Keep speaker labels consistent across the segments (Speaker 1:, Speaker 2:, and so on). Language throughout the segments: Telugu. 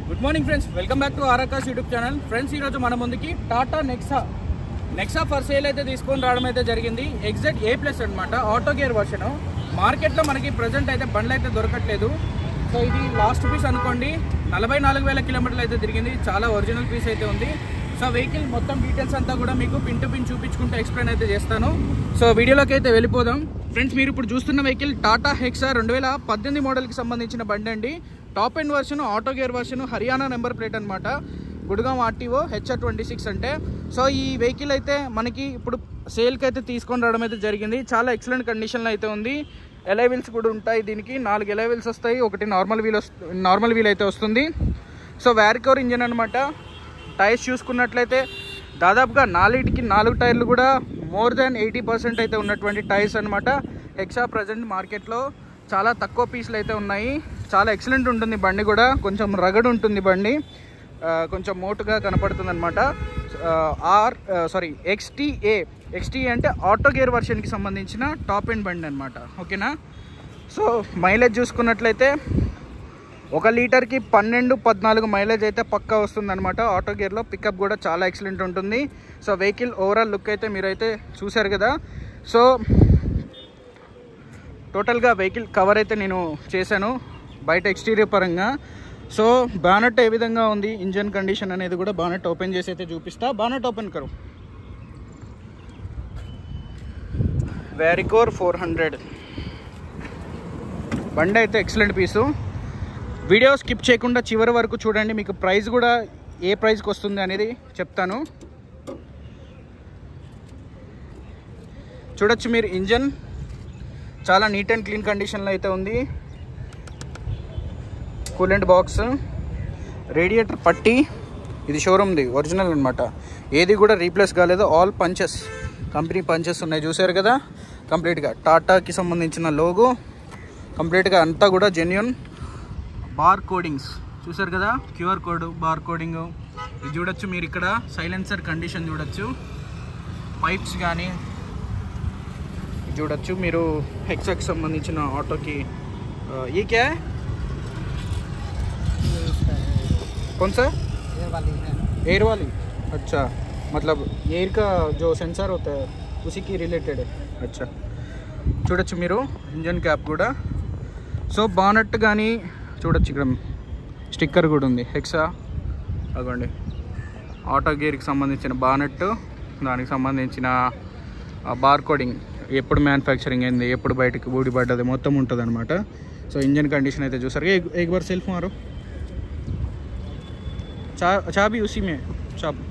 Speaker 1: Good morning friends, welcome back to ఆర్ఆకాష్ YouTube channel. Friends, ఈరోజు మన ముందుకి టాటా నెక్సా ఫర్ సేల్ అయితే తీసుకొని రావడం అయితే జరిగింది. ఎగ్జాక్ట్ A+ అనమాట, ఆటో గేర్ వర్షన్. మార్కెట్లో మనకి ప్రజెంట్ అయితే బండ్లు అయితే దొరకట్లేదు. సో ఇది లాస్ట్ పీస్ అనుకోండి. 44,000 కిలోమీటర్లు అయితే తిరిగింది. చాలా ఒరిజినల్ పీస్ అయితే ఉంది. సో వెహికల్ మొత్తం డీటెయిల్స్ అంతా కూడా మీకు పిన్ టు పిన్ చూపించుకుంటూ ఎక్స్ప్లెయిన్ అయితే చేస్తాను. సో వీడియోలోకి అయితే వెళ్ళిపోదాం. ఫ్రెండ్స్, మీరు ఇప్పుడు చూస్తున్న వెహికల్ టాటా హెక్సా 2018 మోడల్కి సంబంధించిన బండి అండి. Top end version, auto gear version, Haryana number plate అనమాట. గుడ్గాం RTO HR26 అంటే. సో ఈ వెహికల్ అయితే మనకి ఇప్పుడు సేల్కి అయితే తీసుకొని రావడం అయితే జరిగింది. చాలా ఎక్సలెంట్ కండిషన్లో అయితే ఉంది. ఎలాయ్ వీల్స్ కూడా ఉంటాయి. దీనికి 4 ఎలాయ్ వీల్స్ వస్తాయి. ఒకటి నార్మల్ వీల్ అయితే వస్తుంది. సో వ్యారికోర్ ఇంజన్ అనమాట. టైర్స్ చూసుకున్నట్లయితే దాదాపుగా 4 టైర్లు కూడా మోర్ దాన్ 80% అయితే ఉన్నటువంటి టైర్స్ అనమాట. హెక్సా ప్రజెంట్ మార్కెట్లో చాలా తక్కువ పీసులు అయితే ఉన్నాయి. చాలా ఎక్సలెంట్ ఉంటుంది బండి కూడా. కొంచెం రగడ్ ఉంటుంది బండి, కొంచెం మోటుగా కనపడుతుంది అనమాట. XTA అంటే ఆటో గేర్ వర్షన్కి సంబంధించిన టాప్ ఎండ్ బండి అనమాట. ఓకేనా. సో మైలేజ్ చూసుకున్నట్లయితే 1 లీటర్కి 12-14 మైలేజ్ అయితే పక్కా వస్తుంది అనమాట. ఆటో గేర్లో పికప్ కూడా చాలా ఎక్సలెంట్ ఉంటుంది. సో వెహికల్ ఓవరాల్ లుక్ అయితే మీరైతే చూశారు కదా. సో టోటల్గా వెహికల్ కవర్ అయితే నేను చేశాను బయట ఎక్స్టీరియర్ పరంగా. సో బానెట్ ఏ విధంగా ఉంది, ఇంజన్ కండిషన్ అనేది కూడా బానెట్ ఓపెన్ చేసి అయితే చూపిస్తా. బానెట్ ఓపెన్ కరు. వ్యారికోర్ 400 బండి అయితే ఎక్సలెంట్ పీసు. వీడియో స్కిప్ చేయకుండా చివరి వరకు చూడండి. మీకు ప్రైస్ కూడా ఏ ప్రైస్కి వస్తుంది అనేది చెప్తాను. చూడొచ్చు మీరు, ఇంజన్ చాలా నీట్ అండ్ క్లీన్ కండిషన్లో అయితే ఉంది. కూలెంట్ బాక్స్, రేడియేటర్ పట్టి, ఇది షోరూమ్ది ఒరిజినల్ అనమాట. ఏది కూడా రీప్లేస్ కాలేదు. ఆల్ పంచెస్, కంపెనీ పంచెస్ ఉన్నాయి. చూసారు కదా, కంప్లీట్గా టాటాకి సంబంధించిన లోగో కంప్లీట్గా అంతా కూడా జెన్యూన్. బార్ కోడింగ్స్ చూసారు కదా, QR కోడ్, బార్ కోడింగ్. ఇది చూడొచ్చు మీరు ఇక్కడ. సైలెన్సర్ కండిషన్ చూడొచ్చు. పైప్స్ కానీ చూడొచ్చు మీరు. హెక్సాకి సంబంధించిన ఆటోకి ये क्या है, कौन सा एयर वाली? अच्छा, मतलब एयर का जो सेंसर होता है उसी की रिलेटेड है. अच्छा, చూడొచ్చు మీరు ఇంజన్ క్యాప్ కూడా. సో బానెట్ కానీ చూడొచ్చు, ఇక్కడ స్టిక్కర్ కూడా ఉంది హెక్సా. అగోండి, ఆటో గేర్కి సంబంధించిన బానెట్, దానికి సంబంధించిన బార్ కోడింగ్, ఎప్పుడు మ్యానుఫ్యాక్చరింగ్ అయింది, ఎప్పుడు బయటకు ఊడిపడ్డది మొత్తం ఉంటుంది అనమాట. సో ఇంజన్ కండిషన్ అయితే చూసారు. एक बार सेल्फ मारो, चाबी उसी में, चाबी.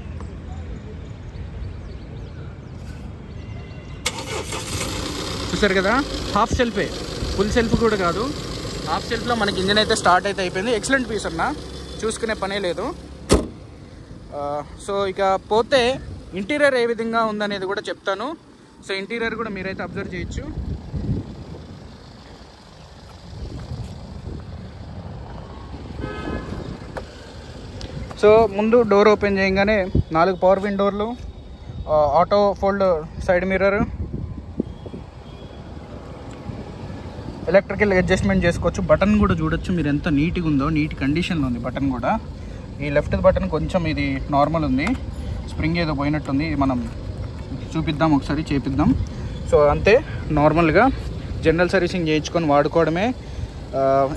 Speaker 1: చూసారు కదా, హాఫ్ సెల్ఫే, ఫుల్ సెల్ఫ్ కూడా కాదు. హాఫ్ సెల్ఫ్లో మనకి ఇంజన్ అయితే స్టార్ట్ అయితే అయిపోయింది. ఎక్సలెంట్ పీస్ అన్న, చూసుకునే పనే లేదు. సో ఇక పోతే ఇంటీరియర్ ఏ విధంగా ఉందనేది కూడా చెప్తాను. సో ఇంటీరియర్ కూడా మీరైతే అబ్జర్వ్ చేయొచ్చు. సో ముందు డోర్ ఓపెన్ చేయగానే 4 పవర్ విండోర్లు, auto fold side mirror, electrical adjustment చేసుకోవచ్చు. బటన్ కూడా చూడొచ్చు మీరు ఎంత నీట్గా ఉందో, నీట్ కండిషన్లో ఉంది బటన్ కూడా. ఈ లెఫ్ట్ బటన్ కొంచెం ఇది నార్మల్ ఉంది, స్ప్రింగ్ ఏదో పోయినట్టుంది. ఇది మనం చూపిద్దాం, ఒకసారి చేపిద్దాం. సో అంతే, నార్మల్గా జనరల్ సర్వీసింగ్ చేయించుకొని వాడుకోవడమే.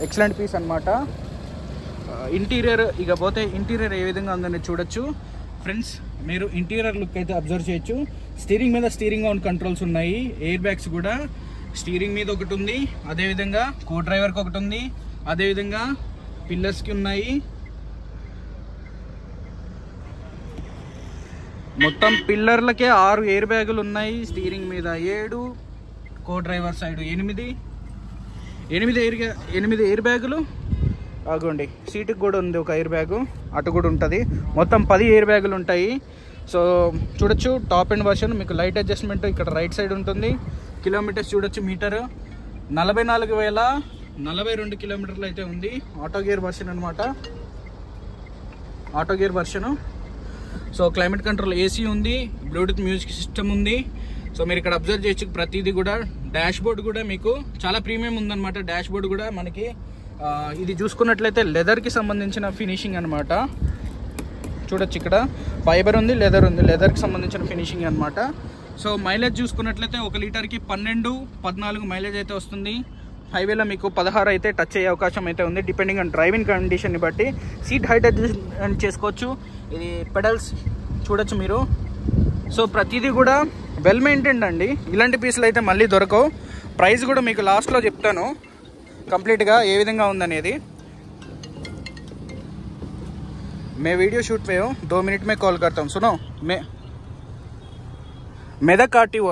Speaker 1: ఎక్సలెంట్ పీస్ అనమాట. ఇంటీరియర్ ఇక పోతే ఇంటీరియర్ ఏ విధంగా ఉందని చూడొచ్చు. ఫ్రెండ్స్, మీరు ఇంటీరియర్ లుక్ అయితే అబ్జర్వ్ చేయొచ్చు. స్టీరింగ్ మీద స్టీరింగ్ ఆన్ కంట్రోల్స్ ఉన్నాయి. ఎయిర్ బ్యాగ్స్ కూడా స్టీరింగ్ మీద ఒకటి ఉంది, అదేవిధంగా కో డ్రైవర్కి ఒకటి ఉంది, అదేవిధంగా పిల్లర్స్కి ఉన్నాయి. మొత్తం పిల్లర్లకే 6 ఎయిర్ బ్యాగులు ఉన్నాయి. స్టీరింగ్ మీద 7, కో డ్రైవర్ సైడ్ 8 ఎయిర్ బ్యాగులు. అగోండి, సీటుకి కూడా ఉంది ఒక ఎయిర్ బ్యాగు, అటు కూడా ఉంటుంది. మొత్తం 10 ఎయిర్ బ్యాగులు ఉంటాయి. సో చూడొచ్చు, టాప్ ఎండ్ వర్షన్. మీకు లైట్ అడ్జస్ట్మెంట్ ఇక్కడ రైట్ సైడ్ ఉంటుంది. కిలోమీటర్స్ చూడొచ్చు, మీటర్ 44,042 కిలోమీటర్లు అయితే ఉంది. ఆటో గేర్ వర్షన్ అనమాట, auto gear version. So climate control AC ఉంది, బ్లూటూత్ మ్యూజిక్ సిస్టమ్ ఉంది. సో మీరు ఇక్కడ అబ్జర్వ్ చేయొచ్చు ప్రతిదీ కూడా. డాష్ బోర్డ్ కూడా మీకు చాలా ప్రీమియం ఉందన్నమాట. డాష్ బోర్డ్ కూడా మనకి ఇది చూసుకున్నట్లయితే లెదర్కి సంబంధించిన ఫినిషింగ్ అనమాట. చూడొచ్చు ఇక్కడ ఫైబర్ ఉంది, లెదర్ ఉంది, లెదర్కి సంబంధించిన ఫినిషింగ్ అనమాట. సో మైలేజ్ చూసుకున్నట్లయితే 1 లీటర్కి 12-14 మైలేజ్ అయితే వస్తుంది. హైవేలో మీకు 16 అయితే టచ్ అయ్యే అవకాశం అయితే ఉంది, డిపెండింగ్ ఆన్ డ్రైవింగ్ కండిషన్ని బట్టి. సీట్ హైట్ అడ్జస్ట్ చేసుకోవచ్చు. ఇది పెడల్స్ చూడొచ్చు మీరు. సో ప్రతిదీ కూడా వెల్ మెయింటైన్డ్ అండి. ఇలాంటి పీసులు అయితే మళ్ళీ దొరకవు. ప్రైస్ కూడా మీకు లాస్ట్లో చెప్తాను కంప్లీట్గా ఏ విధంగా ఉందనేది. मैं वीडियो शूट पे हूँ, 2 मिनट में कॉल करता हूँ. सुनो, मैं मेदक आरटीओ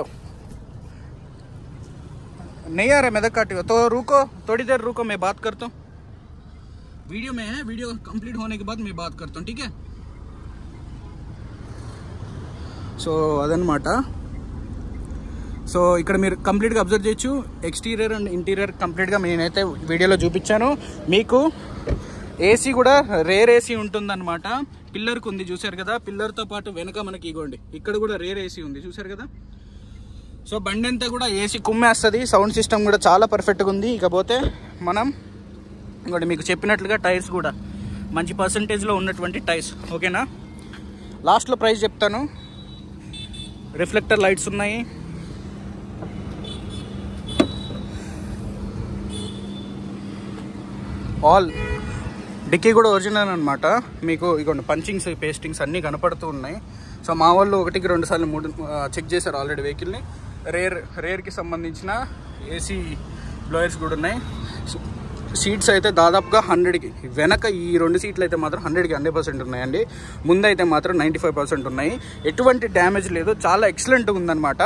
Speaker 1: नहीं आ रहा, मेदक आरटीओ तो रुको, थोड़ी देर रुको, मैं बात करता हूँ. वीडियो में है, वीडियो कंप्लीट होने के बाद मैं बात करता हूँ, ठीक है. సో అదనమాట. సో ఇక్కడ మీరు కంప్లీట్గా అబ్జర్వ్ చేయొచ్చు. ఎక్స్టీరియర్ అండ్ ఇంటీరియర్ కంప్లీట్గా నేనైతే వీడియోలో చూపించాను. మీకు ఏసీ కూడా రేర్ ఏసీ ఉంటుందన్నమాట. పిల్లర్కి ఉంది చూసారు కదా, పిల్లర్తో పాటు వెనక మనకి ఇగోండి ఇక్కడ కూడా రేర్ ఏసీ ఉంది చూసారు కదా. సో బండి అంతా కూడా ఏసీ కుమ్మేస్తుంది. సౌండ్ సిస్టమ్ కూడా చాలా పర్ఫెక్ట్గా ఉంది. ఇకపోతే మనం ఇంకోటి మీకు చెప్పినట్లుగా టైర్స్ కూడా మంచి పర్సంటేజ్లో ఉన్నటువంటి టైర్స్, ఓకేనా. లాస్ట్లో ప్రైస్ చెప్తాను. రిఫ్లెక్టర్ లైట్స్ ఉన్నాయి. ఆల్ డిక్కీ కూడా ఒరిజినల్ అనమాట. మీకు ఇగోండి పంచింగ్స్, పేస్టింగ్స్ అన్నీ కనపడుతూ ఉన్నాయి. సో మా వాళ్ళు 1-2 సార్లు 3 చెక్ చేశారు ఆల్రెడీ వెహికల్ని. రేర్కి సంబంధించిన ఏసీ బ్లోయర్స్ కూడా ఉన్నాయి. సీట్స్ అయితే దాదాపుగా 100కి, వెనక ఈ 2 సీట్లు అయితే మాత్రం 100కి 100% ఉన్నాయండి. ముందైతే మాత్రం 95% ఉన్నాయి. ఎటువంటి డ్యామేజ్ లేదు, చాలా ఎక్సలెంట్గా ఉందన్నమాట.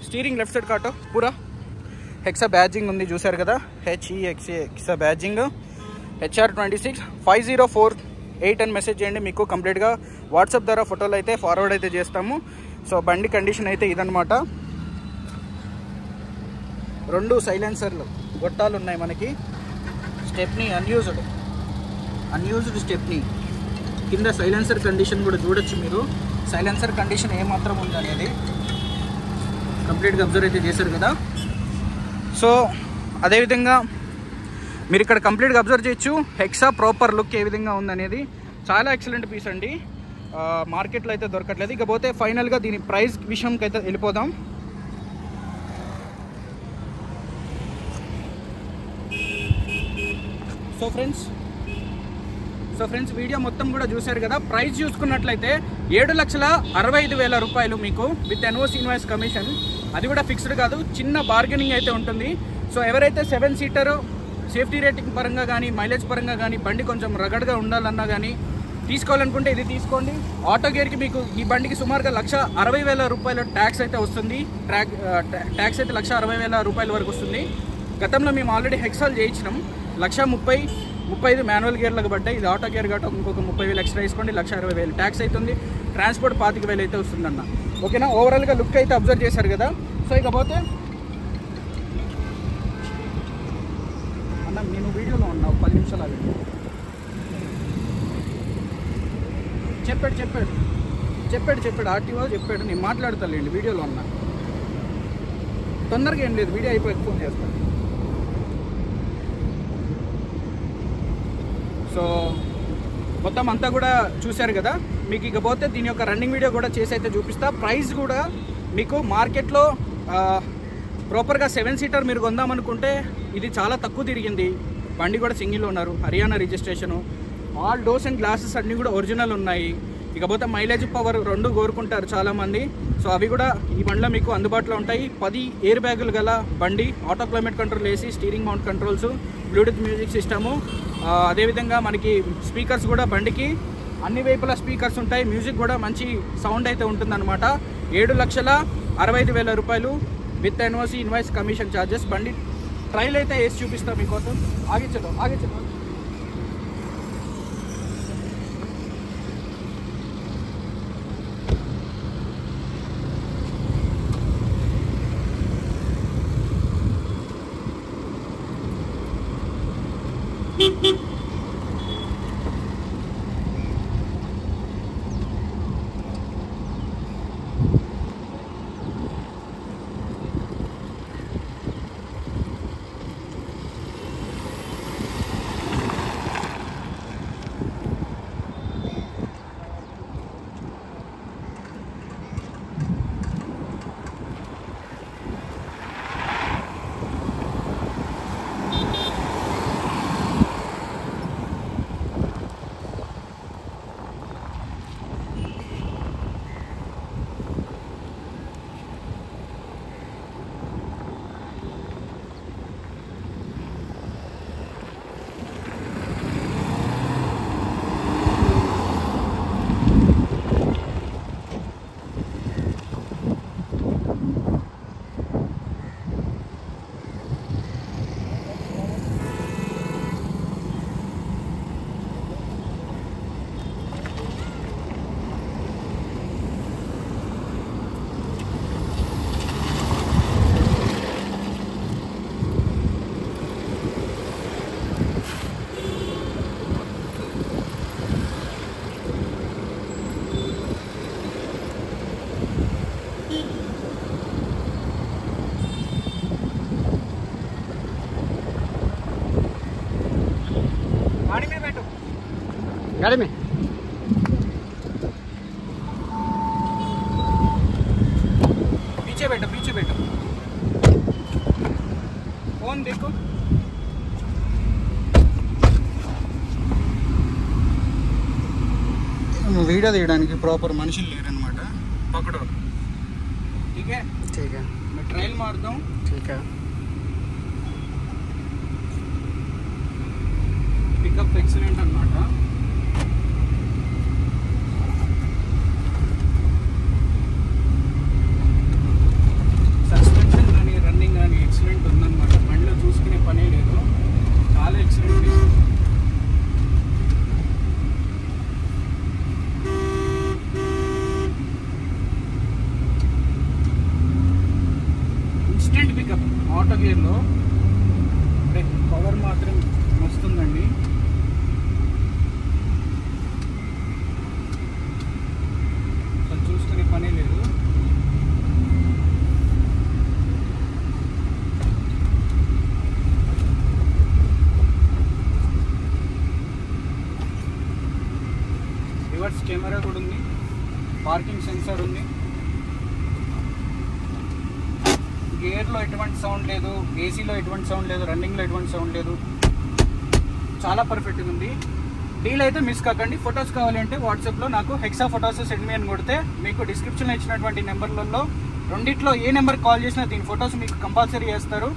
Speaker 1: స్టీరింగ్ లెఫ్ట్ సైడ్ కాటో పూరా హెక్సా బ్యాడ్జింగ్ ఉంది చూసారు కదా, హెక్సా బ్యాడ్జింగ్. HR26 5048 అని మెసేజ్ చేయండి, మీకు కంప్లీట్గా వాట్సాప్ ద్వారా ఫోటోలు అయితే ఫార్వర్డ్ అయితే చేస్తాము. సో బండి కండిషన్ అయితే ఇదనమాట. 2 సైలెన్సర్లు గొట్టాలు ఉన్నాయి మనకి. Stepney unused stepney. కింద సైలెన్సర్ కండిషన్ కూడా చూడొచ్చు మీరు. సైలెన్సర్ కండిషన్ ఏమాత్రం ఉందనేది కంప్లీట్గా అబ్జర్వ్ అయితే చేశారు కదా. సో అదేవిధంగా మీరు ఇక్కడ కంప్లీట్గా అబ్జర్వ్ చేయొచ్చు హెక్సా ప్రాపర్ లుక్ ఏ విధంగా ఉందనేది. చాలా ఎక్సలెంట్ పీస్ అండి, మార్కెట్లో అయితే దొరకట్లేదు. ఇకపోతే ఫైనల్గా దీని ప్రైస్ విషయంకి అయితే వెళ్ళిపోదాం. సో ఫ్రెండ్స్ వీడియో మొత్తం కూడా చూశారు కదా. ప్రైస్ చూసుకున్నట్లయితే 7,65,000 రూపాయలు మీకు విత్ ఎన్ఓసి ఇన్వాయిస్ కమిషన్. అది కూడా ఫిక్స్డ్ కాదు, చిన్న బార్గెనింగ్ అయితే ఉంటుంది. సో ఎవరైతే 7 సీటర్ సేఫ్టీ రేటింగ్ పరంగా కానీ మైలేజ్ పరంగా కానీ బండి కొంచెం రగడ్గా ఉండాలన్నా కానీ తీసుకోవాలనుకుంటే ఇది తీసుకోండి. ఆటో గేర్కి మీకు ఈ బండికి సుమారుగా 1,60,000 రూపాయల ట్యాక్స్ అయితే వస్తుంది. ట్యాక్స్ అయితే 1,60,000 రూపాయల వరకు వస్తుంది. గతంలో మేము ఆల్రెడీ హెక్సాల్ చేయించినాం. 1,30,35 మాన్యువల్ గేర్లకు పడ్డాయి. ఇది ఆటో గేర్ కాబట్టి ఇంకొక 30,000 ఎక్స్ట్రా వేసుకోండి, 1,60,000 ట్యాక్స్ అవుతుంది. ట్రాన్స్పోర్ట్ 25,000 అయితే వస్తుందన్న, ఓకేనా. ఓవరాల్గా లుక్ అయితే అబ్జర్వ్ చేశారు కదా. సో ఇకపోతే అన్న నేను వీడియోలో ఉన్నా, 10 నిమిషాలు అవి చెప్పాడు ఆర్టీఓ చెప్పాడు. నేను మాట్లాడతాలేండి, వీడియోలో ఉన్నా. తొందరగా ఏం లేదు, వీడియో అయిపోయి ఫోన్ చేస్తాను. సో మొత్తం అంతా కూడా చూశారు కదా. మీకు ఇకపోతే దీని యొక్క రన్నింగ్ వీడియో కూడా చేసి అయితే చూపిస్తా. ప్రైస్ కూడా మీకు మార్కెట్లో ప్రాపర్గా 7 సీటర్ మీరు కొందామనుకుంటే ఇది చాలా తక్కువ తిరిగింది. బండి కూడా సింగిల్ ఉన్నారు, Haryana registration, all doors and glasses అన్నీ కూడా ఒరిజినల్ ఉన్నాయి. ఇకపోతే మైలేజ్ పవర్ 2 కోరుకుంటారు చాలామంది. సో అవి కూడా ఈ బండిలో మీకు అందుబాటులో ఉంటాయి. 10 ఎయిర్ బ్యాగులు గల బండి, auto climate control AC, steering mount controls, Bluetooth music system, అదేవిధంగా మనకి స్పీకర్స్ కూడా బండికి అన్ని వైపుల స్పీకర్స్ ఉంటాయి. మ్యూజిక్ కూడా మంచి సౌండ్ అయితే ఉంటుందన్నమాట. 7,65,000 రూపాయలు with NOC invoice commission charges. బండి ట్రైల్ అయితే వేసి చూపిస్తాం మీకోసం. ఆగిచ్చదు
Speaker 2: गाड़ी में
Speaker 1: पीछे बैठो फोन देखो वीडियो తీయడానికి ప్రాపర్ మనుషులు లేరు అన్నమాట పకడో ठीक है मैं ट्रायल मारता हूँ
Speaker 2: ठीक है
Speaker 1: पिकअप एक्सीलेंट अन्नమాట సస్పెన్షన్ కానీ రన్నింగ్ కానీ ఎక్సలెంట్ ఉందన్నమాట బండిలో చూసుకునే పనే లేదు చాలా ఎక్సలెంట్ ఇన్స్టెంట్ పికప్ ఆటో గేర్లో పవర్ మాత్రం వస్తుందండి అసలు చూసుకునే పనే లేదు రివర్స్ కెమెరా కూడా ఉంది పార్కింగ్ సెన్సార్ ఉంది గేర్లో ఎటువంటి సౌండ్ లేదు ఏసీలో ఎటువంటి సౌండ్ లేదు రన్నింగ్లో ఎటువంటి సౌండ్ లేదు చాలా పర్ఫెక్ట్గా ఉంది డీల్ అయితే మిస్ కాకండి ఫొటోస్ కావాలంటే వాట్సాప్లో నాకు హెక్సా ఫొటోస్ సెండ్ మీ అని కొడితే మీకు డిస్క్రిప్షన్లో ఇచ్చినటువంటి నెంబర్లలో రెండిట్లో ఏ నెంబర్ కాల్ చేసినా దీని ఫొటోస్ మీకు కంపల్సరీ చేస్తారు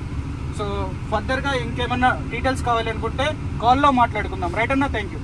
Speaker 1: సో ఫర్దర్గా ఇంకేమన్నా డీటెయిల్స్ కావాలి అనుకుంటే కాల్లో మాట్లాడుకుందాం రైట్ అన్నా థ్యాంక్ యూ